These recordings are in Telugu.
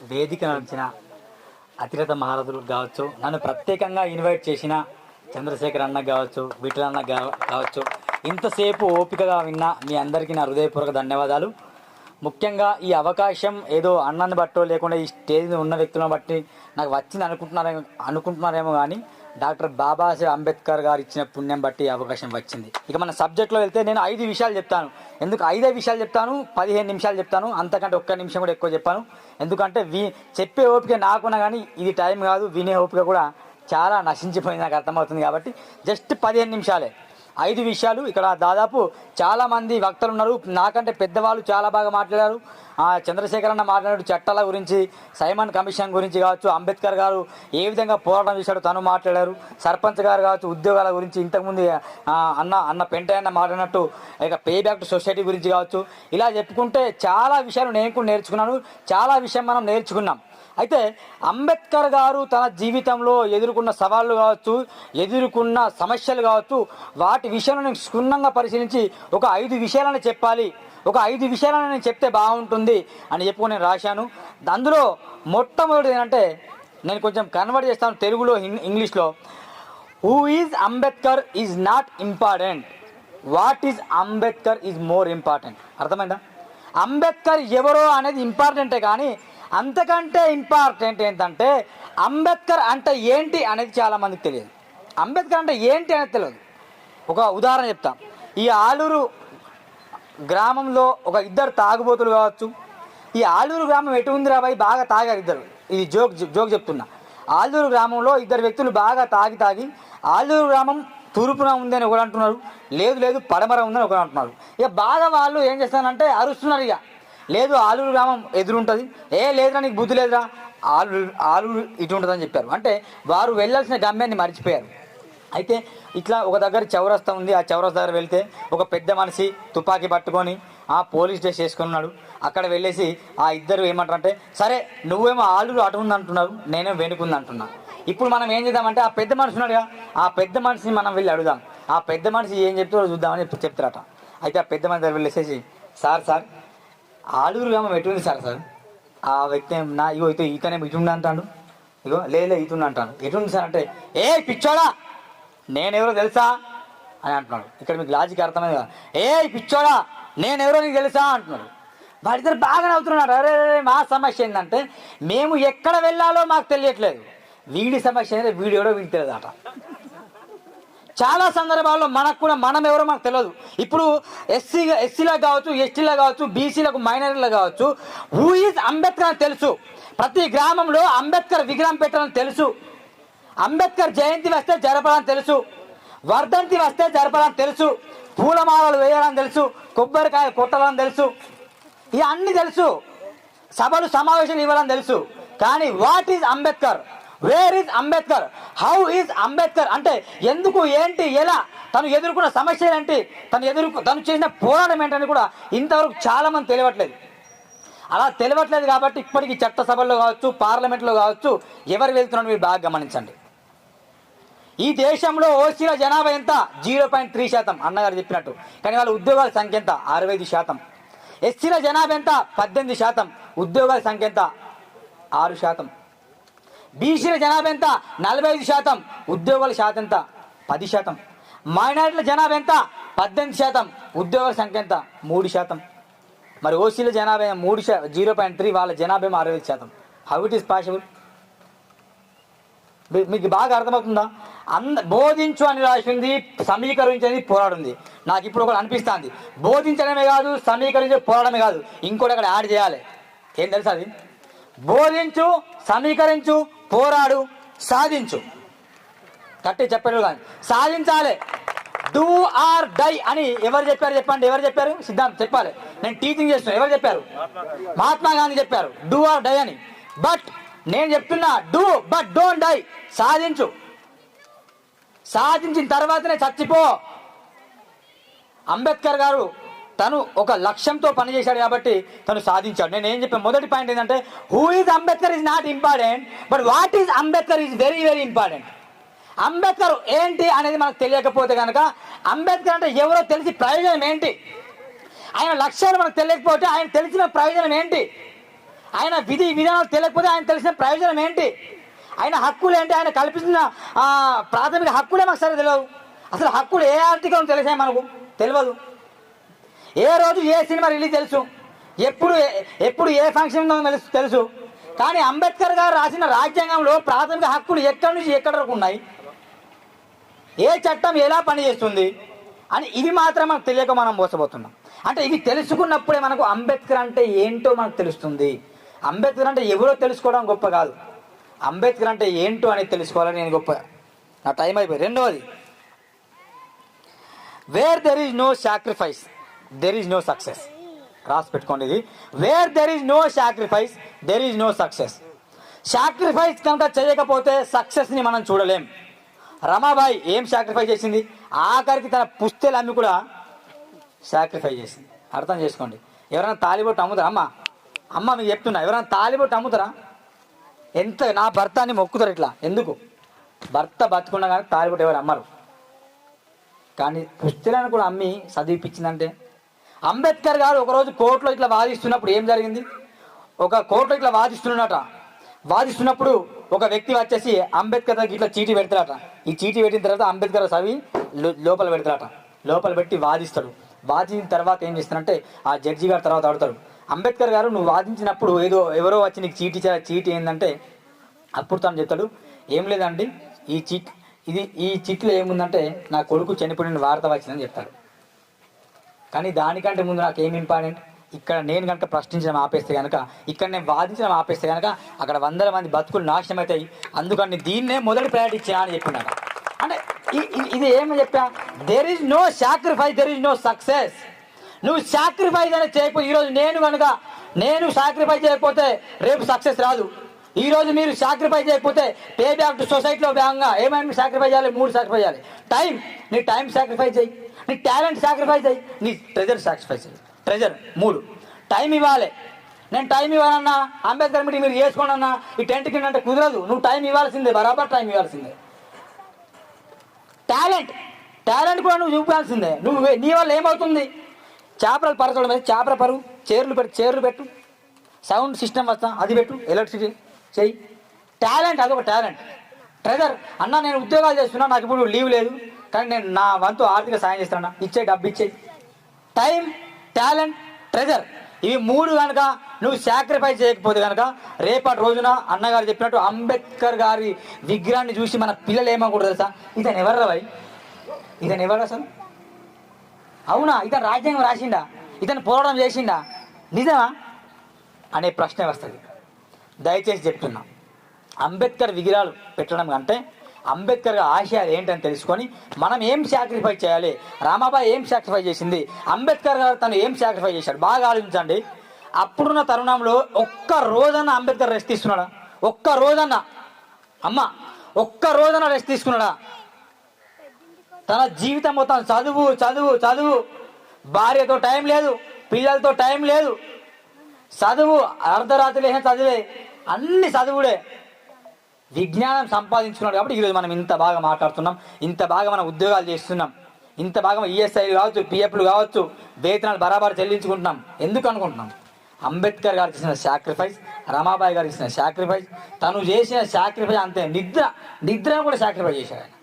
వేదిక నడిచిన అతిరథ మహారథులు కావచ్చు, నన్ను ప్రత్యేకంగా ఇన్వైట్ చేసిన చంద్రశేఖర్ అన్న కావచ్చు, విఠల్ అన్న కావచ్చు, ఇంతసేపు ఓపికగా విన్న మీ అందరికీ నా హృదయపూర్వక ధన్యవాదాలు. ముఖ్యంగా ఈ అవకాశం ఏదో అన్నాన్ని బట్టో లేకుండా ఈ స్టేజ్ మీద ఉన్న వ్యక్తులను బట్టి నాకు వచ్చింది అనుకుంటున్నారేమో కానీ డాక్టర్ బాబాసాహెబ్ అంబేద్కర్ గారు ఇచ్చిన పుణ్యం బట్టి అవకాశం వచ్చింది. ఇక మన సబ్జెక్ట్లో వెళ్తే నేను 5 విషయాలు చెప్తాను. ఎందుకు 5 విషయాలు చెప్తాను, 15 నిమిషాలు చెప్తాను, అంతకంటే 1 నిమిషం కూడా ఎక్కువ చెప్పాను. ఎందుకంటే చెప్పే ఓపిక నాకున్నా కానీ ఇది టైం కాదు, వినే ఓపిక కూడా చాలా నశించిపోయింది, నాకు అర్థమవుతుంది. కాబట్టి జస్ట్ 15 నిమిషాలే 5 విషయాలు. ఇక్కడ దాదాపు చాలామంది వక్తలు ఉన్నారు, నాకంటే పెద్దవాళ్ళు చాలా బాగా మాట్లాడారు. చంద్రశేఖర్ అన్న మాట్లాడారు చట్టాల గురించి, సైమన్ కమిషన్ గురించి కావచ్చు, అంబేద్కర్ గారు ఏ విధంగా పోరాటం చేశాడో తను మాట్లాడారు. సర్పంచ్ గారు కావచ్చు, ఉద్యోగాల గురించి ఇంతకుముందు అన్న పెంటయ్య మాట్లాడినట్టు ఇక పే బ్యాక్ టు సొసైటీ గురించి కావచ్చు. ఇలా చెప్పుకుంటే చాలా విషయాలు నేను కూడా నేర్చుకున్నాను, చాలా విషయం మనం నేర్చుకున్నాం. అయితే అంబేద్కర్ గారు తన జీవితంలో ఎదుర్కొన్న సవాళ్ళు కావచ్చు, ఎదుర్కొన్న సమస్యలు కావచ్చు, వాటి విషయాలను నేను క్షుణ్ణంగా పరిశీలించి ఒక 5 విషయాలను చెప్పాలి, ఒక 5 విషయాలను నేను చెప్తే బాగుంటుంది అని చెప్పుకొని నేను రాశాను. అందులో మొట్టమొదటిది ఏంటంటే, నేను కొంచెం కన్వర్ట్ చేస్తాను తెలుగులో ఇంగ్లీష్లో. Who is Ambedkar is not important, what is Ambedkar is more important. అర్థమైందా? అంబేద్కర్ ఎవరో అనేది ఇంపార్టెంటే, కానీ అంతకంటే ఇంపార్టెంట్ ఏంటంటే అంబేద్కర్ అంటే ఏంటి అనేది చాలామందికి తెలియదు. అంబేద్కర్ అంటే ఏంటి అనేది తెలియదు. ఒక ఉదాహరణ చెప్తాం. ఈ ఆలూరు గ్రామంలో ఒక 2 తాగుబోతులు కావచ్చు. ఈ ఆలూరు గ్రామం ఎటు ఉంది రాబాయి, బాగా తాగారు ఇద్దరు. ఇది జోక్ చెప్తున్నా. ఆలూరు గ్రామంలో 2 వ్యక్తులు బాగా తాగి ఆలూరు గ్రామం తూర్పున ఉందని ఒకరు అంటున్నారు, లేదు పడమర ఉందని ఒకరు అంటున్నారు. ఇక బాగా వాళ్ళు ఏం చేస్తారంటే అరుస్తున్నారు. ఇక లేదు ఆలూరు గ్రామం ఎదురుంటుంది, లేదురా నీకు బుద్ధి లేదురా, ఆలూరు ఇటు ఉంటుందని చెప్పారు. అంటే వారు వెళ్ళాల్సిన గమ్యాన్ని మర్చిపోయారు. అయితే ఇట్లా ఒక దగ్గర చౌరస్తా ఉంది. ఆ చౌరస్తా దగ్గర వెళ్తే ఒక పెద్ద మనిషి తుపాకీ పట్టుకొని పోలీస్ డ్రెస్ చేసుకున్నాడు. అక్కడ వెళ్ళేసి ఆ ఇద్దరు ఏమంటారంటే, సరే నువ్వేమో ఆలూరు అటు ఉంది అంటున్నారు, నేనేమో వెనుకుంది అంటున్నా. ఇప్పుడు మనం ఏం చేద్దామంటే, ఆ పెద్ద మనిషి ఉన్నాడుగా, ఆ పెద్ద మనిషిని మనం వెళ్ళి అడుగుదాం. ఆ పెద్ద మనిషి ఏం చెప్తారో చూద్దామని చెప్తారట. అయితే ఆ పెద్ద మనిషి దగ్గర వెళ్ళేసేసి, సార్ ఆలూరు గ్రామం ఎటుంది సార్? ఆ వ్యక్తి ఇతనేమో ఇటుండి అంటాడు, లేదు ఇటుండి అంటాను. ఎటుంది సార్ అంటే, పిచ్చోడా నేనెవరో తెలుసా అని అంటున్నాడు. ఇక్కడ మీకు లాజిక్ అర్థమైంది కదా. పిచ్చోడా నేనెవరో నీకు తెలుసా అంటున్నాడు. వాడిద్దరు బాగా నవ్వుతున్నాడు. అరే మా సమస్య ఏంటంటే, మేము ఎక్కడ వెళ్ళాలో మాకు తెలియట్లేదు, వీడి సమస్య ఏంటంటే వీడు ఎవరో వీడికి తెలియదు అట. చాలా సందర్భాల్లో మనం ఎవరో మనకు తెలియదు. ఇప్పుడు ఎస్సీలకు కావచ్చు, ఎస్టీలకు కావచ్చు, బీసీలకు, మైనారిటీలకు కావచ్చు, హూ ఈజ్ అంబేద్కర్ అని తెలుసు. ప్రతి గ్రామంలో అంబేద్కర్ విగ్రహం పెట్టాలని తెలుసు, అంబేద్కర్ జయంతి వస్తే జరపాలని తెలుసు, వర్ధంతి వస్తే జరపాలని తెలుసు, పూలమాలలు వేయాలని తెలుసు, కొబ్బరికాయ కొట్టాలని తెలుసు, ఇవన్నీ తెలుసు, సభలు సమావేశాలు ఇవ్వాలని తెలుసు. కానీ what is Ambedkar, where is Ambedkar, how is Ambedkar అంటే ఎందుకు, ఏంటి, ఎలా, తను ఎదుర్కొన్న సమస్యలు ఏంటి, తను చేసిన పోరాటం ఏంటని కూడా ఇంతవరకు చాలామంది తెలియట్లేదు. అలా తెలియట్లేదు కాబట్టి ఇప్పటికీ చట్టసభల్లో కావచ్చు, పార్లమెంట్లో కావచ్చు, ఎవరు వెళ్తున్నారో మీరు బాగా గమనించండి. ఈ దేశంలో ఓసీల జనాభా ఎంత? 0.3%, అన్నగారు చెప్పినట్టు. కానీ వాళ్ళ ఉద్యోగాల సంఖ్య ఎంత? 65%. ఎస్సీల జనాభా ఎంత? 18%, ఉద్యోగాల సంఖ్య ఎంత? 6%. బీసీల జనాభా ఎంత? 45%, ఉద్యోగాల శాతం ఎంత? 10%. మైనారిటీల జనాభా ఎంత? 18%, ఉద్యోగాల సంఖ్య ఎంత? 3%. మరి ఓసీల జనాభా 0.3, వాళ్ళ జనాభా 65%. How it is possible? మీకు బాగా అర్థమవుతుందా? బోధించు అని రాసింది, సమీకరించేది పోరాడుంది. నాకు ఇప్పుడు ఒకటి అనిపిస్తుంది, బోధించడమే కాదు, సమీకరించే పోరాడమే కాదు, ఇంకోటి అక్కడ యాడ్ చేయాలి. ఏం తెలుసా అది? బోధించు, సమీకరించు, పోరాడు, సాధించు. కట్టి చెప్పారు కానీ సాధించాలి. డూ ఆర్ డై అని ఎవరు చెప్పారు చెప్పండి? ఎవరు చెప్పారు? సిద్ధాంతం చెప్పాలి. నేను టీచింగ్ చేస్తున్నాను. ఎవరు చెప్పారు? మహాత్మా గాంధీ చెప్పారు డూ ఆర్ డై అని. బట్ నేను చెప్తున్నా డూ బట్ డోంట్ డై. సాధించు, సాధించిన తర్వాతనే చచ్చిపో. అంబేద్కర్ గారు తను ఒక లక్ష్యంతో పనిచేశాడు కాబట్టి తను సాధించాడు. నేను ఏం చెప్పాను? మొదటి పాయింట్ ఏంటంటే, who is Ambedkar is not important, but what is Ambedkar is very very important. Ambedkar ఏంటి అనేది మనకు తెలియకపోతే కనుక, అంబేద్కర్ అంటే ఎవరో తెలిసి ప్రయోజనం ఏంటి, ఆయన లక్ష్యాలు మనకు తెలియకపోతే ఆయన తెలిసిన ప్రయోజనం ఏంటి, ఆయన విధి విధానాలు తెలియకపోతే ఆయన తెలిసిన ప్రయోజనం ఏంటి, ఆయన హక్కులు ఏంటి, ఆయన కల్పించిన ప్రాథమిక హక్కులే మాకు సరే తెలియదు. అసలు హక్కులు ఏ ఆర్టికల్ తెలిసే మనకు తెలియదు. ఏ రోజు ఏ సినిమా రిలీజ్ తెలుసు, ఎప్పుడు ఏ ఫంక్షన్ తెలుసు. కానీ అంబేద్కర్ గారు రాసిన రాజ్యాంగంలో ప్రాథమిక హక్కులు ఎక్కడి నుంచి ఎక్కడి వరకు ఉన్నాయి, ఏ చట్టం ఎలా పనిచేస్తుంది అని ఇవి మాత్రం మనకు తెలియక మనం మోసపోతున్నాం. అంటే ఇవి తెలుసుకున్నప్పుడే మనకు అంబేద్కర్ అంటే ఏంటో మనకు తెలుస్తుంది. అంబేద్కర్ అంటే ఎవరో తెలుసుకోవడం గొప్ప కాదు, అంబేద్కర్ అంటే ఏంటో అనేది తెలుసుకోవాలని నేను గొప్ప. నా టైం అయిపోయి. రెండవది, where there is no sacrifice there is no success. రాసి పెట్టుకోండి ఇది. Where there is no sacrifice there is no success. Sacrifice కనుక చేయకపోతే సక్సెస్ని మనం చూడలేం. రమాబాయి ఏం సాక్రిఫైస్ చేసింది, ఆఖరికి తన పుస్తెలు అమ్మి కూడా సాక్రిఫైస్ చేసింది. అర్థం చేసుకోండి. ఎవరైనా తాలిబొట్టు అమ్ముతారా? అమ్మ మీకు చెప్తున్నా, ఎవరైనా తాలిబొట్టు అమ్ముతారా? ఎంత నా భర్త అని మొక్కుతారు ఇట్లా. ఎందుకు? భర్త బతుకున్నా కానీ తాలిబొట్టు ఎవరు అమ్మరు. కానీ పుస్తెలను కూడా అమ్మి చదివిపించిందంటే. అంబేద్కర్ గారు ఒకరోజు కోర్టులో ఇట్లా వాదిస్తున్నప్పుడు ఏం జరిగింది, ఒక కోర్టులో ఇట్లా వాదిస్తున్నప్పుడు ఒక వ్యక్తి వచ్చేసి అంబేద్కర్ దగ్గర ఇట్లా చీటీ పెడతాడట. ఈ చీటీ పెట్టిన తర్వాత అంబేద్కర్ చదివి లోపల పెడతాడట. లోపల పెట్టి వాదిస్తాడు. వాదించిన తర్వాత ఏం చేస్తానంటే ఆ జడ్జి గారు తర్వాత అడుగుతాడు, అంబేద్కర్ గారు నువ్వు వాదించినప్పుడు ఎవరో వచ్చి నీకు చీటీ ఏంటంటే, అప్పుడు తను చెప్తాడు, ఏం లేదండి ఈ చీట్లో ఏముందంటే నా కొడుకు చనిపోయిన వార్త వచ్చిందని చెప్తాడు. కానీ దానికంటే ముందు నాకు ఏం ఇంపార్టెంట్, ఇక్కడ నేను కనుక ప్రశ్నించడం ఆపేస్తే కనుక, ఇక్కడ నేను వాదించడం ఆపేస్తే కనుక అక్కడ వందల మంది బతుకులు నాశనం అవుతాయి, అందుకని దీన్నే మొదటి ప్రయారిటీ ఇచ్చా అని చెప్పినాడు. అంటే ఇది ఏమని చెప్పా, there is no sacrifice there is no success. నువ్వు సాక్రిఫైస్ అనేది చేయకపోతే, ఈరోజు నేను సాక్రిఫైస్ చేయకపోతే రేపు సక్సెస్ రాదు. ఈరోజు మీరు సాక్రిఫైస్ చేయకపోతే పే బ్యాక్ టు సొసైటీలో భాగంగా ఏమైనా సాక్రిఫైస్ చేయాలి, 3 సాక్రిఫైస్ చేయాలి. నీ టైం సాక్రిఫైస్ చేయి, నీ టాలెంట్ సాక్రిఫైస్ చేయి, నీ ట్రెజర్ సాక్రిఫైస్ చేయి. ట్రెజర్ 3, టైం ఇవ్వాలి. నేను టైం ఇవ్వాలన్నా అంబేద్కర్ మీటింగ్ మీరు చేసుకోండి అన్నా ఈ టెంట్ కింద అంటే కుదరదు. నువ్వు టైం ఇవ్వాల్సిందే, బరాబర్ టైం ఇవ్వాల్సిందే. టాలెంట్ కూడా నువ్వు చూపాల్సిందే. నీ వల్ల ఏమవుతుంది, చేపలు పరచడం మీద చేపల పరువు, చైర్లు పెట్టు, సౌండ్ సిస్టమ్ వస్తా అది పెట్టు, ఎలక్ట్రిసిటీ చెయ్యి. టాలెంట్ అదొక టాలెంట్. ట్రెజర్ అన్నా నేను ఉద్యోగాలు చేస్తున్నా, నాకు ఇప్పుడు లీవ్ లేదు, కానీ నేను నా వంతు ఆర్థిక సాయం చేస్తాను, ఇచ్చే డబ్బు ఇచ్చేయి. టైం, టాలెంట్, ట్రెజర్, ఇవి 3 కనుక నువ్వు సాక్రిఫైస్ చేయకపోతే కనుక రేపటి రోజున అన్నగారు చెప్పినట్టు అంబేద్కర్ గారి విగ్రహాన్ని చూసి మన పిల్లలు ఏమకూడదు తెలుసా, ఇతను ఎవర్రా భయ్, ఇతను ఎవరు అసలు, అవునా ఇతను రాజ్యాంగం రాసిండా, ఇతను పోరాటం చేసిండా, నిజమా అనే ప్రశ్న వస్తుంది. దయచేసి చెప్తున్నా, అంబేద్కర్ విగ్రహాలు పెట్టడం కంటే అంబేద్కర్ ఆశయాలు ఏంటని తెలుసుకొని మనం ఏం సాక్రిఫైస్ చేయాలి, రామాబాయి ఏం సాక్రిఫైస్ చేసింది, అంబేద్కర్ గారు తను ఏం సాక్రిఫైస్ చేశాడు బాగా ఆలోచించండి. అప్పుడున్న తరుణంలో ఒక్క రోజన్నా అంబేద్కర్ రెస్ట్ తీసుకున్నాడా? ఒక్క రోజన్నా రెస్ట్ తీసుకున్నాడా? తన జీవితం మొత్తం చదువు చదువు చదువు, భార్యతో టైం లేదు, పిల్లలతో టైం లేదు, చదువు అర్ధరాత్రి చదివే, అన్ని చదువుడే, విజ్ఞానం సంపాదించుకున్నాడు. కాబట్టి ఈరోజు మనం ఇంత బాగా మాట్లాడుతున్నాం, ఇంత బాగా మనం ఉద్యోగాలు చేస్తున్నాం, ఇంత బాగా ఈఎస్ఐలు కావచ్చు, పిఎఫ్లు కావచ్చు, వేతనాలు బరాబర్ చెల్లించుకుంటున్నాం. ఎందుకు అనుకుంటున్నాం? అంబేద్కర్ గారు చేసిన సాక్రిఫైస్, రమాబాయి గారు చేసిన సాక్రిఫైస్, తను చేసిన సాక్రిఫైస్ అంతే. నిద్ర కూడా సాక్రిఫైస్ చేశాడు ఆయన.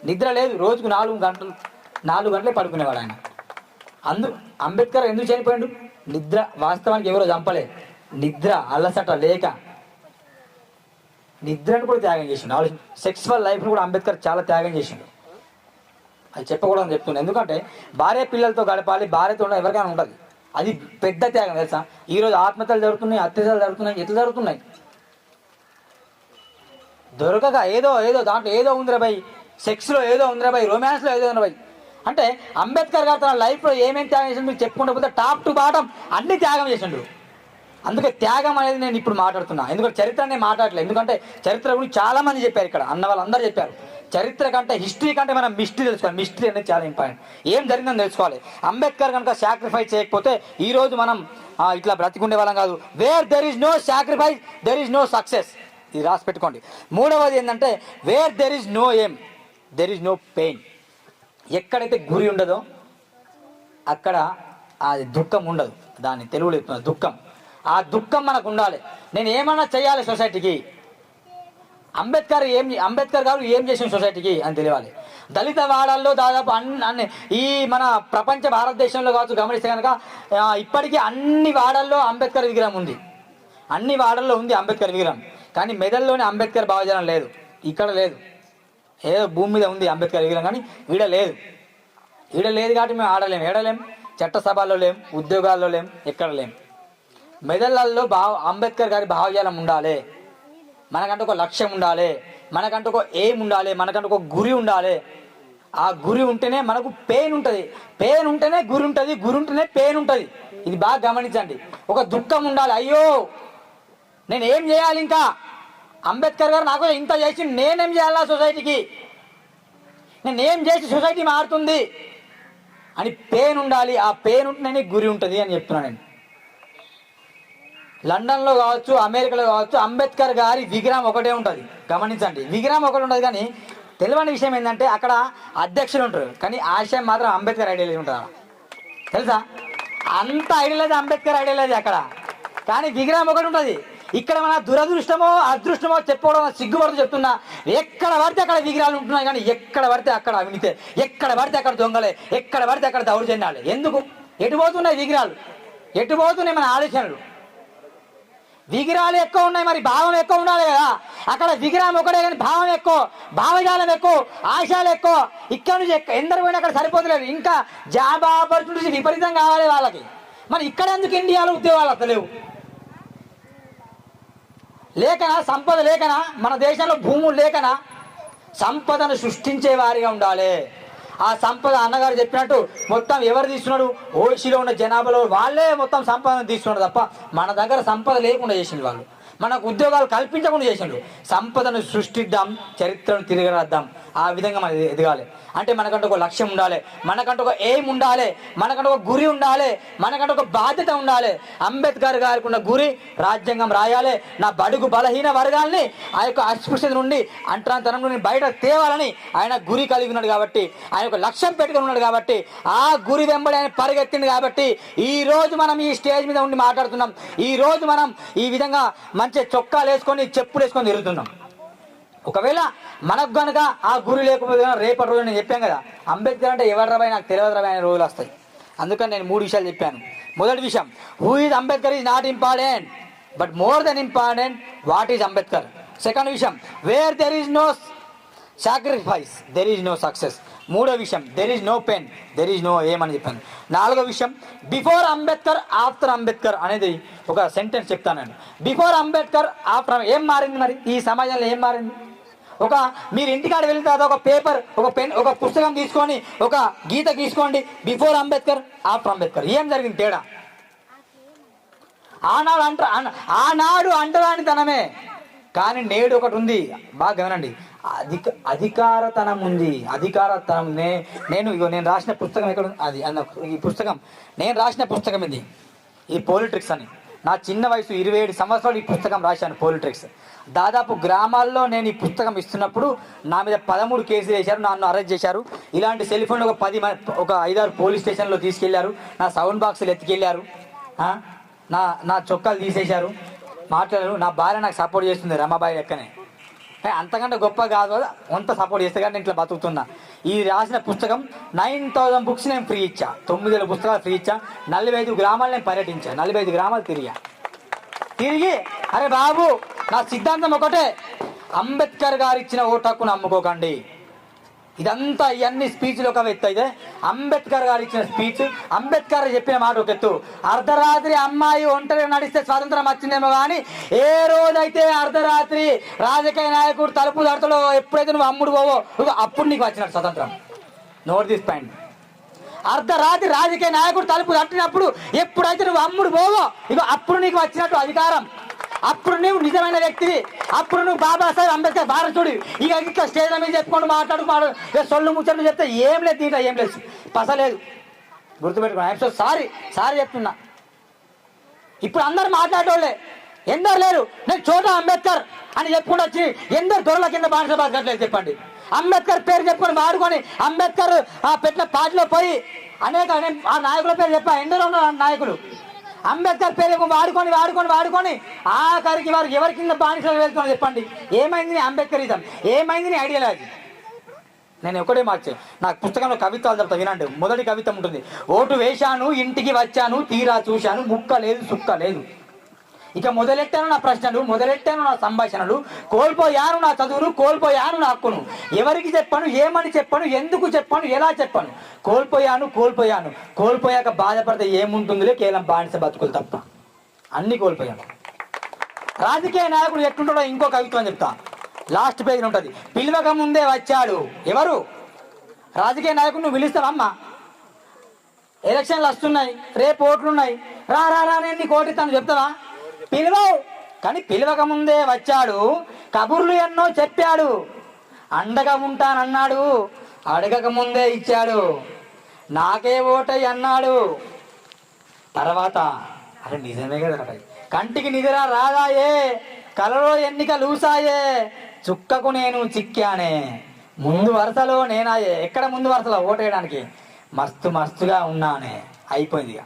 నిద్ర లేదు, రోజుకు 4 గంటలే పడుకునేవాడు ఆయన. అంబేద్కర్ ఎందుకు చనిపోయాడు? నిద్ర. వాస్తవానికి ఎవరో చంపలేదు, నిద్ర, అలసట లేక నిద్రను కూడా త్యాగం చేసిండు. సెక్సువల్ లైఫ్ను కూడా అంబేద్కర్ చాలా త్యాగం చేసిండు. అది చెప్పకూడదని చెప్తున్నాను, ఎందుకంటే భార్య పిల్లలతో గడపాలి, భార్యతో ఎవరికైనా ఉంటుంది, అది పెద్ద త్యాగం తెలుసా. ఈరోజు ఆత్మహత్యలు జరుగుతున్నాయి, అత్యాచారాలు జరుగుతున్నాయి, ఎట్లా జరుగుతున్నాయి? దొరకక ఏదో దాంట్లో ఏదో ఉందిరా భయ్, సెక్స్లో ఏదో ఉందిరా భయ్, రొమాన్స్లో ఏదో ఉందిరా భయ్. అంటే అంబేద్కర్ గారు తన లైఫ్లో ఏమేమి త్యాగం చేసిండు మీరు చెప్పుకుంటూ పోతే టాప్ టు బాటం అన్ని త్యాగం చేసిండు. అందుకే త్యాగం అనేది నేను ఇప్పుడు మాట్లాడుతున్నా, ఎందుకంటే చరిత్ర నేను మాట్లాడలేదు, ఎందుకంటే చరిత్ర గురించి చాలా మంది చెప్పారు, ఇక్కడ అన్న వాళ్ళందరూ చెప్పారు. చరిత్ర కంటే, హిస్టరీ కంటే మనం మిస్టరీ తెలుసుకోవాలి. మిస్టరీ అనేది చాలా ఇంపార్టెంట్, ఏం జరిగిందని తెలుసుకోవాలి. అంబేద్కర్ కనుక సాక్రిఫైస్ చేయకపోతే ఈరోజు మనం ఇట్లా బ్రతికుండే వాళ్ళం కాదు. Where there is no sacrifice there is no success. ఇది రాసి పెట్టుకోండి. 3వది ఏంటంటే, where there is no aim there is no pain. ఎక్కడైతే గురి ఉండదో అక్కడ అది దుఃఖం ఉండదు. దాన్ని తెలుగులో చెప్తున్నా, దుఃఖం. ఆ దుఃఖం మనకు ఉండాలి. నేను ఏమన్నా చేయాలి సొసైటీకి, అంబేద్కర్ గారు ఏం చేసిన సొసైటీకి అని తెలియాలి. దళిత వాడల్లో దాదాపు అన్ని ఈ మన ప్రపంచ భారతదేశంలో కావచ్చు గమనిస్తే కనుక ఇప్పటికీ అన్ని వాడల్లో అంబేద్కర్ విగ్రహం ఉంది. అన్ని వాడల్లో ఉంది అంబేద్కర్ విగ్రహం. కానీ మెదల్లోనే అంబేద్కర్ భావజనం లేదు, ఇక్కడ లేదు. ఏదో భూమి మీద ఉంది అంబేద్కర్ విగ్రహం, కానీ ఈడ లేదు. ఈడ లేదు కాబట్టి మేము ఏడలేం, చట్టసభల్లో లేం, ఉద్యోగాల్లో లేం, ఎక్కడ లేం. మెదళ్ళల్లో అంబేద్కర్ గారి భావజాలం ఉండాలి. మనకంటూ ఒక లక్ష్యం ఉండాలి, మనకంటూ ఒక ఎయిమ్ ఉండాలి, మనకంటూ ఒక గురి ఉండాలి. ఆ గురి ఉంటేనే మనకు పెయిన్ ఉంటుంది, పెయిన్ ఉంటేనే గురి ఉంటుంది, గురి ఉంటేనే పెయిన్ ఉంటుంది. ఇది బాగా గమనించండి. ఒక దుఃఖం ఉండాలి, అయ్యో నేను ఏం చేయాలి, ఇంకా అంబేద్కర్ గారు నాకు ఇంత చేసి నేనేం చేయాలా సొసైటీకి, నేనేం చేసి సొసైటీ మారుతుంది అని పెయిన్ ఉండాలి. ఆ పెయిన్ ఉంటేనే గురి ఉంటుంది అని చెప్తున్నాను నేను. లండన్లో కావచ్చు, అమెరికాలో కావచ్చు, అంబేద్కర్ గారి విగ్రహం ఒకటే ఉంటుంది. గమనించండి, విగ్రహం ఒకటి ఉంటుంది. కానీ తెలియని విషయం ఏంటంటే అక్కడ అధ్యక్షులు ఉంటారు, కానీ ఆశయం మాత్రం అంబేద్కర్ ఐడియాలజీ ఉంటుంది. తెలుసా, అంత ఐడియాలజీ అంబేద్కర్ ఐడియాలజీ అక్కడ, కానీ విగ్రహం ఒకటి ఉంటుంది. ఇక్కడ మన దురదృష్టమో అదృష్టమో చెప్పుకోవడం సిగ్గుపడుతూ చెప్తున్నా, ఎక్కడ పడితే అక్కడ విగ్రహాలు ఉంటున్నాయి, కానీ ఎక్కడ పడితే అక్కడ అవినీతే, ఎక్కడ పడితే అక్కడ దొంగలే, ఎక్కడ పడితే అక్కడ దౌర్జన్యాలే. ఎందుకు? ఎటు పోతున్నాయి విగ్రహాలు, ఎటు పోతున్నాయి మన ఆలోచనలు? విగ్రహాలు ఎక్కువ ఉన్నాయి, మరి భావం ఎక్కువ ఉండాలి కదా. అక్కడ విగ్రహం ఒకటే కానీ భావం ఎక్కువ, భావజాలం ఎక్కువ, ఆశయాలు ఎక్కువ. ఇక్కడ నుంచి ఎందరు పోయినా అక్కడ సరిపోతలేదు, ఇంకా జాబ్ ఆపర్చునిటీస్ విపరీతం కావాలి వాళ్ళకి. మరి ఇక్కడ ఎందుకు ఇండియాలో ఉద్యోగాలు వస్తలేవు? లేకనా సంపద లేకనా? మన దేశంలో భూములు లేకనా? సంపదను సృష్టించే వారిగా ఉండాలి. ఆ సంపద అన్నగారు చెప్పినట్టు మొత్తం ఎవరు తీసుకున్నాడు? ఓసీలో ఉన్న జనాభాలో వాళ్ళే మొత్తం సంపదను తీసుకున్నారు తప్ప మన దగ్గర సంపద లేకుండా చేసింది వాళ్ళు. మనకు ఉద్యోగాలు కల్పించకుండా చేసిండు. సంపదను సృష్టిద్దాం, చరిత్రను తిరగరాద్దాం. ఆ విధంగా మనం ఎదగాలి. అంటే మనకంటూ ఒక లక్ష్యం ఉండాలి, మనకంటూ ఒక ఎయిమ్ ఉండాలి, మనకంటూ ఒక గురి ఉండాలి, మనకంటూ ఒక బాధ్యత ఉండాలి. అంబేద్కర్ గారికి ఉన్న గురి రాజ్యాంగం రాయాలి, నా బడుగు బలహీన వర్గాల్ని ఆ యొక్క అస్పృశ్యత నుండి, అంటరాంతనం నుండి బయట తేవాలని ఆయన గురి కలిగి ఉన్నాడు. కాబట్టి ఆయన ఒక లక్ష్యం పెట్టుకుని ఉన్నాడు. కాబట్టి ఆ గురి వెంబడి ఆయన పరిగెత్తింది. కాబట్టి ఈ రోజు మనం ఈ స్టేజ్ మీద ఉండి మాట్లాడుతున్నాం. ఈ రోజు మనం ఈ విధంగా మంచి చొక్కాలు వేసుకొని చెప్పులు వేసుకొని తిరుగుతున్నాం. ఒకవేళ మనకు కనుక ఆ గురి లేకపోతే రేపటి రోజు నేను చెప్పాను కదా, అంబేద్కర్ అంటే ఎవరి రాబాయి నాకు తెలియదు రాబాయి అనే రోజులు వస్తాయి. అందుకని నేను 3 విషయాలు చెప్పాను. మొదటి విషయం, who is Ambedkar is not important, but more than important what is Ambedkar. Second విషయం, where there is no sacrifice there is no success. మూడో విషయం, there is no pain there is no aim అని చెప్పాను. నాలుగో విషయం, బిఫోర్ అంబేద్కర్ ఆఫ్టర్ అంబేద్కర్ అనేది ఒక సెంటెన్స్ చెప్తానండి. బిఫోర్ అంబేద్కర్ ఆఫ్టర్ ఏం మారింది? మరి ఈ సమాజంలో ఏం మారింది? మీరు ఇంటికాడ వెళ్ళిన తర్వాత ఒక పేపర్, ఒక పెన్, ఒక పుస్తకం తీసుకొని ఒక గీత గీసుకోండి. బిఫోర్ అంబేద్కర్ ఆఫ్టర్ అంబేద్కర్ ఏం జరిగింది తేడా? ఆనాడు అంటరానితనమే, కానీ నేడు ఒకటి ఉంది. బాగా వినండి, అధికారతనం ఉంది. అధికారతనం నేను రాసిన పుస్తకం ఎక్కడ అది ఈ పుస్తకం నేను రాసిన పుస్తకం ఇది, ఈ పొలిటిక్స్ అని. నా చిన్న వయసు 27 సంవత్సరాలు ఈ పుస్తకం రాశాను, పొలిటిక్స్. దాదాపు గ్రామాల్లో నేను ఈ పుస్తకం ఇస్తున్నప్పుడు నా మీద 13 కేసులు వేశారు, నన్ను అరెస్ట్ చేశారు. ఇలాంటి సెల్ ఫోన్ ఒక 5-6 పోలీస్ స్టేషన్లో తీసుకెళ్లారు. నా సౌండ్ బాక్సులు ఎత్తుకెళ్ళారు, నా చొక్కాలు తీసేశారు, మాట్లాడారు. నా భార్య నాకు సపోర్ట్ చేస్తుంది, రమాబాయి లెక్కనే. అంతకంటే గొప్ప కాదు, అంత సపోర్ట్ చేస్తే కానీ ఇట్లా బతుకుతున్నా. ఈ రాసిన పుస్తకం 9000 బుక్స్ నేను ఫ్రీ ఇచ్చా, 9,000 పుస్తకాలు ఫ్రీ ఇచ్చా. 45 గ్రామాలు నేను పర్యటించా, 45 గ్రామాలు తిరిగి అరే బాబు, నా సిద్ధాంతం ఒకటే, అంబేద్కర్ గారు ఇచ్చిన ఓటు హక్కును అమ్ముకోకండి. ఇదంతా ఇవన్నీ స్పీచ్లు ఒక ఎత్తు అయితే, అంబేద్కర్ గారు ఇచ్చిన స్పీచ్, అంబేద్కర్ చెప్పిన మాట ఒక ఎత్తు. అర్ధరాత్రి అమ్మాయి ఒంటరిగా నడిస్తే స్వాతంత్రం వచ్చిందేమో, కానీ ఏ రోజైతే అర్ధరాత్రి రాజకీయ నాయకుడు తలుపు తడతలో ఎప్పుడైతే నువ్వు అమ్ముడు పోవో అప్పుడు నీకు వచ్చినట్టు స్వతంత్రం. Note this point. అర్ధరాత్రి రాజకీయ నాయకుడు తలుపు తట్టినప్పుడు ఎప్పుడైతే నువ్వు అమ్ముడు పోవో అప్పుడు నీకు వచ్చినట్టు అధికారం. అప్పుడు నువ్వు నిజమైన వ్యక్తివి, అప్పుడు నువ్వు బాబాసాహెబ్ అంబేద్కర్ భారతుడు. ఇక స్టేజ్ మీద చెప్పుకోండి, మాట్లాడు సొల్లు ముచ్చట్లు చెప్తే ఏం లేదు, దీంట్లో ఏం లేదు, పసలేదు. గుర్తుపెట్టుకోండి. ఐఎమ్ సో సారీ చెప్తున్నా. ఇప్పుడు అందరు మాట్లాడేవాళ్ళే, ఎందరు లేరు. నేను చోటా అంబేద్కర్ అని చెప్పుకుంటూ వచ్చి ఎందరు దొరల కింద బానిస బతకట్లేదు చెప్పండి. అంబేద్కర్ పేరు చెప్పుకొని వాడుకొని అంబేద్కర్ పెట్టిన పార్టీలో పోయి అనేక ఆ నాయకుల పేరు చెప్పా. ఎందరో ఉన్నారు నాయకులు. అంబేద్కర్ పేరు వాడుకొని వాడుకొని వాడుకొని ఆఖరికి వారు ఎవరి కింద బానిసలు వెళ్తున్నారు చెప్పండి. ఏమైంది నీ అంబేద్కరిజం, ఏమైంది నీ ఐడియాలజీ? నేను ఒకటే మార్చే, నాకు పుస్తకంలో కవిత్వాలు చెప్తా వినండి. మొదటి కవిత్వం ఉంటుంది, ఓటు వేశాను ఇంటికి వచ్చాను తీరా చూశాను ముక్క లేదు సుక్క లేదు. ఇక మొదలెట్టాను నా ప్రశ్నలు, మొదలెట్టాను నా సంభాషణలు, కోల్పోయాను నా చదువును, కోల్పోయాను నా హక్కును. ఎవరికి చెప్పాను, ఏమని చెప్పాను, ఎందుకు చెప్పాను, ఎలా చెప్పాను? కోల్పోయాను కోల్పోయాను కోల్పోయాక బాధపడితే ఏముంటుందిలే, కేవలం బానిస బతుకులు తప్ప. అన్ని కోల్పోయాను. రాజకీయ నాయకుడు ఎట్లుంటాడో ఇంకో కవిత్వం చెప్తా, లాస్ట్ పేజ్ ఉంటుంది. పిలవక ముందే వచ్చాడు. ఎవరు? రాజకీయ నాయకుడు. నువ్వు పిలుస్తావమ్మా, ఎలక్షన్లు వస్తున్నాయి, రేపు ఓట్లున్నాయి, రా రా రా నేను నీకు ఓటిస్తాను చెప్తావా? పిలువవు. కానీ పిలవక ముందే వచ్చాడు, కబుర్లు ఎన్నో చెప్పాడు, అండగా ఉంటానన్నాడు, అడగక ముందే ఇచ్చాడు, నాకే ఓటై అన్నాడు. తర్వాత అరే నిజమే కదా, కంటికి నిద్ర రాదాయే, కలలో ఎన్నిక లూసాయే, చుక్కకు నేను చిక్కానే, ముందు వరుసలో నేనాయే. ఎక్కడ ముందు వరుసలో ఓటేయడానికి? మస్తు మస్తుగా ఉన్నానే. అయిపోయింది. ఇక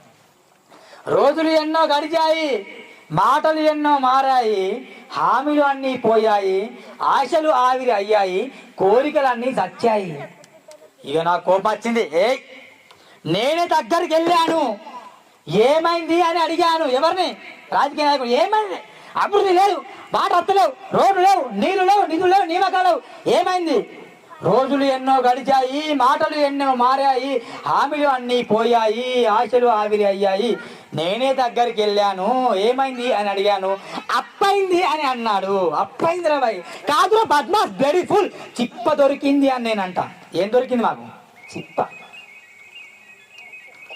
రోజులు ఎన్నో గడిచాయి, మాటలు ఎన్నో మారాయి, హామీలు అన్నీ పోయాయి, ఆశలు ఆవిరి అయ్యాయి, కోరికలన్నీ చచ్చాయి. ఇక నాకు కోపం వచ్చింది. నేనే దగ్గరికి వెళ్ళాను, ఏమైంది అని అడిగాను. ఎవరిని? రాజకీయ నాయకుడు. ఏమైంది? అభివృద్ధి లేదు, వాటర్ వస్తలేవు, రోడ్లు లేవు, నీళ్లు లేవు, నిధులు లేవు, నియామకాలు లేవు. ఏమైంది? రోజులు ఎన్నో గడిచాయి, మాటలు ఎన్నో మారాయి, హామీలు అన్నీ పోయాయి, ఆశలు ఆవిరి అయ్యాయి, నేనే దగ్గరికి వెళ్ళాను, ఏమైంది అని అడిగాను, అప్పైంది అని అన్నాడు. అప్పైంది రాబాయ్ కాదు, బద్మాస్ బ్యూటిఫుల్, చిప్ప దొరికింది అని నేనంట. ఏం దొరికింది మాకు? చిప్ప.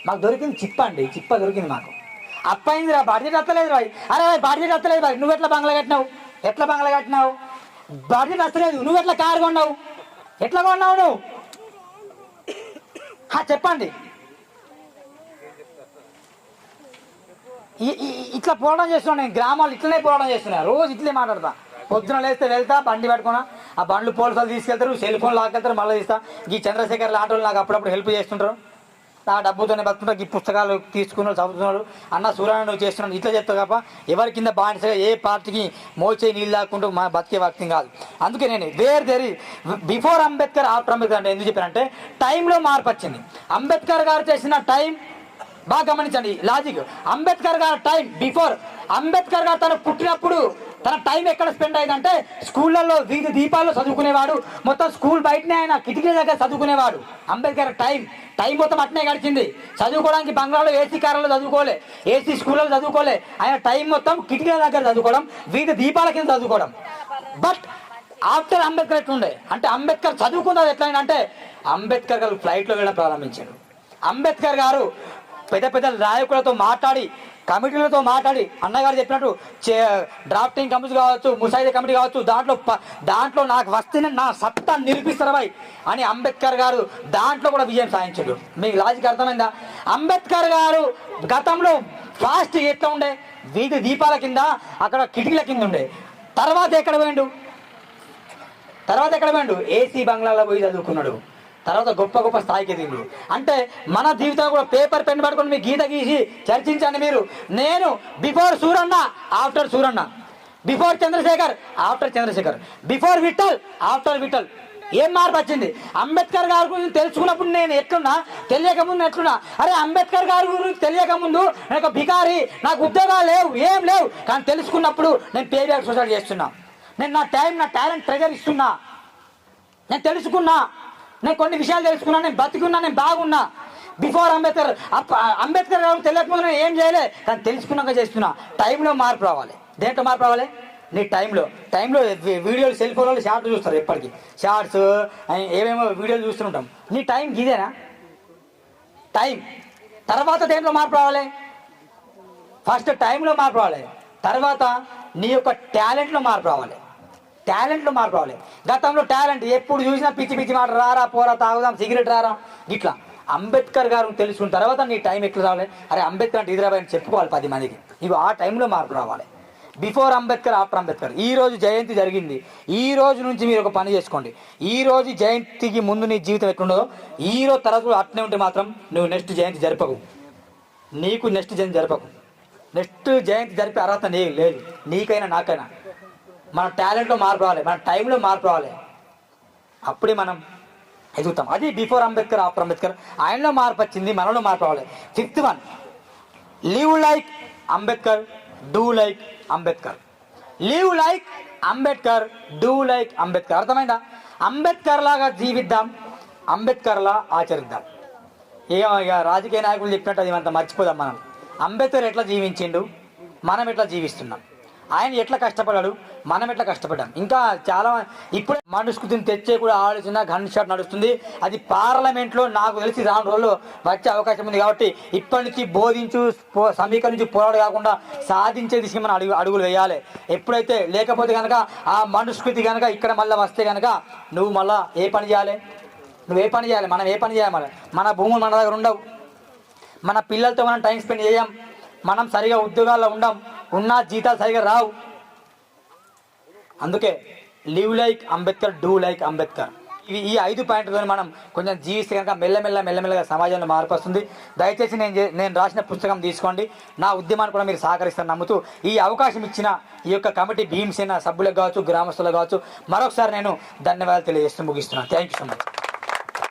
మాకు దొరికింది చిప్ప అండి, చిప్ప దొరికింది మాకు. అప్పైంది రా, బడ్జెట్ వస్తలేదు రాయ్. అరే బడ్జెట్ వస్తలేదు రాయ్, నువ్వు ఎట్లా బంగ్లా కట్టినావు? ఎట్లా బంగ్లా కట్టినావు? బడ్జెట్ వస్తలేదు, నువ్వు ఎట్లా కారు కొన్నావు? ఎట్లా కొన్నావు నువ్వు? చెప్పండి. ఇట్లా పోరాటం చేస్తున్నాను నేను, గ్రామాలు ఇట్లనే పోరాటం చేస్తున్నా, రోజు ఇట్లే మాట్లాడతా. పొద్దున లేస్తే వెళ్తా, బండి పెట్టుకున్నా, ఆ బండ్లు పోలీసులు తీసుకెళ్తారు, సెల్ ఫోన్ లాక్కెళ్తారు, మళ్ళీ తీస్తా. ఈ చంద్రశేఖర్ లాంటి వాళ్ళు నాకు అప్పుడప్పుడు హెల్ప్ చేస్తుంటారు, ఆ డబ్బుతోనే బతుకుంటా. ఈ పుస్తకాలు తీసుకున్నాడు, చదువుతున్నాడు, అన్న సూర్యనారాయణ నువ్వు చేస్తున్నాడు, ఇట్లా చెప్తావు తప్ప ఎవరి కింద బానిసగా ఏ పార్టీకి మోచే నీళ్ళు లాక్కుంటూ మా బతికే వ్యక్తి కాదు. అందుకే నేను బిఫోర్ అంబేద్కర్ ఆఫ్టర్ అంబేద్కర్ అంటే ఎందుకు చెప్పానంటే, టైంలో మార్పు వచ్చింది. అంబేద్కర్ గారు చేసిన టైం బాగా గమనించండి, లాజిక్. అంబేద్కర్ గారి టైం బిఫోర్, అంబేద్కర్ గారు తను పుట్టినప్పుడు తన టైం ఎక్కడ స్పెండ్ అయిందంటే స్కూళ్ళల్లో వీధి దీపాల్లో చదువుకునేవాడు, మొత్తం స్కూల్ బయటనే ఆయన కిటికీ దగ్గర చదువుకునేవాడు. అంబేద్కర్ టైం మొత్తం అట్నే గడిచింది. చదువుకోవడానికి బంగ్లాలో ఏసీ కార్లలో చదువుకోలే, ఏసీ స్కూళ్ళలో చదువుకోలే. ఆయన టైం మొత్తం కిటికీల దగ్గర చదువుకోవడం, వీధి దీపాల కింద చదువుకోవడం. బట్ ఆఫ్టర్ అంబేద్కర్ ఎట్లుండే అంటే, అంబేద్కర్ చదువుకున్నది ఎట్లయినా అంటే, అంబేద్కర్ గారు ఫ్లైట్లో వెళ్ళడం ప్రారంభించాడు. అంబేద్కర్ గారు పెద్ద పెద్ద నాయకులతో మాట్లాడి, కమిటీలతో మాట్లాడి, అన్నగారు చెప్పినట్టు డ్రాఫ్టింగ్ కమిటీ కావచ్చు, ముసాయిదా కమిటీ కావచ్చు, దాంట్లో నాకు వస్తే నా సత్తా నిరూపిస్తారబాయ్ అని అంబేద్కర్ గారు దాంట్లో కూడా విజయం సాధించాడు. మీకు లాజిక్ అర్థమైందా? అంబేద్కర్ గారు గతంలో ఫాస్ట్ ఎట్లా ఉండే, వీధి దీపాల కింద, అక్కడ కిటికీల కింద ఉండే. తర్వాత ఎక్కడ పోయిండు? ఏసీ బంగ్లాలో పోయి చదువుకున్నాడు. తర్వాత గొప్ప గొప్ప స్థాయికి ఎదిగిండు. అంటే మన జీవితం కూడా పేపర్ పెన్ పట్టుకొని మీ గీత గీసి చర్చించండి మీరు. నేను before Suranna, after Suranna, before Chandrashekar, after Chandrashekar, before Vithal, after Vithal. ఏం మార్పు వచ్చింది? అంబేద్కర్ గారి గురించి తెలుసుకున్నప్పుడు నేను ఎట్లున్నా, తెలియకముందు ఎట్లున్నా. అరే అంబేద్కర్ గారి గురించి తెలియకముందు నేను భికారి, నాకు ఉద్యోగాలు లేవు, ఏం లేవు. కానీ తెలుసుకున్నప్పుడు నేను పే బ్యాక్ సొసైటీ చేస్తున్నా, నేను నా టైం, నా టాలెంట్ ట్రెజర్ ఇస్తున్నా. నేను తెలుసుకున్నా, నేను కొన్ని విషయాలు తెలుసుకున్నా, నేను బతికున్నా, నేను బాగున్నా. బిఫోర్ అంబేద్కర్ గారు తెలియకముందు నేను ఏం చేయలే, కానీ తెలుసుకున్నాక చేస్తున్నా. టైంలో మార్పు రావాలి. దేంట్లో మార్పు రావాలి? నీ టైంలో వీడియోలు, సెల్ ఫోన్లో షార్ట్స్ చూస్తారు, ఎప్పటికీ షార్ట్స్ ఏమేమో వీడియోలు చూస్తుంటాం. నీ టైం ఇదేనా? టైం తర్వాత దేంట్లో మార్పు రావాలి? ఫస్ట్ టైంలో మార్పు రావాలి, తర్వాత నీ యొక్క టాలెంట్లో మార్పు రావాలి. గతంలో టాలెంట్ ఎప్పుడు చూసినా పిచ్చి పిచ్చి మాట, రారా పోరా తాగుదాం, సిగరెట్ రారా, ఇట్లా. అంబేద్కర్ గారు తెలుసుకున్న తర్వాత నీ టైం ఎట్లా రావాలి? అరే అంబేద్కర్ అంటే ఇదిరాబాయ్ అని చెప్పుకోవాలి 10 మందికి. ఇవి ఆ టైంలో మార్పు రావాలి. Before Ambedkar, after Ambedkar. ఈ రోజు జయంతి జరిగింది, ఈ రోజు నుంచి మీరు ఒక పని చేసుకోండి. ఈ రోజు జయంతికి ముందు నీ జీవితం ఎట్లుండదో ఈ రోజు తరచు అట్నే ఉంటే మాత్రం నువ్వు నెక్స్ట్ జయంతి జరపకు. నెక్స్ట్ జయంతి జరిపే అర్హత లేదు, నీకైనా నాకైనా. మన టాలెంట్లో మార్పు రావాలి, మన టైంలో మార్పు రావాలి, అప్పుడే మనం ఎదుగుతాం. అది బిఫోర్ అంబేద్కర్, ఆఫ్టర్ అంబేద్కర్. ఆయనలో మార్పు వచ్చింది, మనలో మార్పు రావాలి. 5th one, live like Ambedkar, do like Ambedkar. Live like Ambedkar, do like Ambedkar. అర్థమైందా? అంబేద్కర్ లాగా జీవిద్దాం, అంబేద్కర్లా ఆచరిద్దాం. ఇక రాజకీయ నాయకులు చెప్పినట్టు అది అంత మర్చిపోదాం. మనం అంబేద్కర్ ఎట్లా జీవించిండు, మనం ఎట్లా జీవిస్తున్నాం, ఆయన ఎట్లా కష్టపడ్డాడు, మనం ఎట్లా కష్టపడ్డాం. ఇంకా చాలా ఇప్పుడు మనుస్కృతిని తెచ్చే కూడా ఆలోచన గన్ షాట్ నడుస్తుంది. అది పార్లమెంట్లో నాకు తెలిసి రాను రోజుల్లో వచ్చే అవకాశం ఉంది. కాబట్టి ఇప్పటి నుంచి బోధించు, సమీకరించి పోరాడు కాకుండా సాధించే దిశగా మనం అడుగులు వేయాలి. ఎప్పుడైతే లేకపోతే కనుక ఆ మనుస్కృతి కనుక ఇక్కడ మళ్ళీ వస్తే కనుక నువ్వు మళ్ళీ ఏ పని చేయాలి, నువ్వే పని చేయాలి, మనం ఏ పని చేయాలి. మన భూములు మన దగ్గర ఉండవు, మన పిల్లలతో మనం టైం స్పెండ్ చేయం, మనం సరిగా ఉద్యోగాల్లో ఉండం, ఉన్న జీతాలు సరిగా రావు. అందుకే live like Ambedkar, do like Ambedkar. ఈ 5 పాయింట్లతో మనం కొంచెం జీవిస్తే కనుక మెల్లమెల్లగా సమాజంలో మార్పు వస్తుంది. దయచేసి నేను రాసిన పుస్తకం తీసుకోండి, నా ఉద్యమాన్ని కూడా మీరు సహకరిస్తారని నమ్ముతూ ఈ అవకాశం ఇచ్చిన ఈ యొక్క కమిటీ భీమసేన సభ్యులకు కావచ్చు, గ్రామస్తులకు కావచ్చు మరొకసారి నేను ధన్యవాదాలు తెలియజేస్తూ ముగిస్తున్నాను. Thank you so much.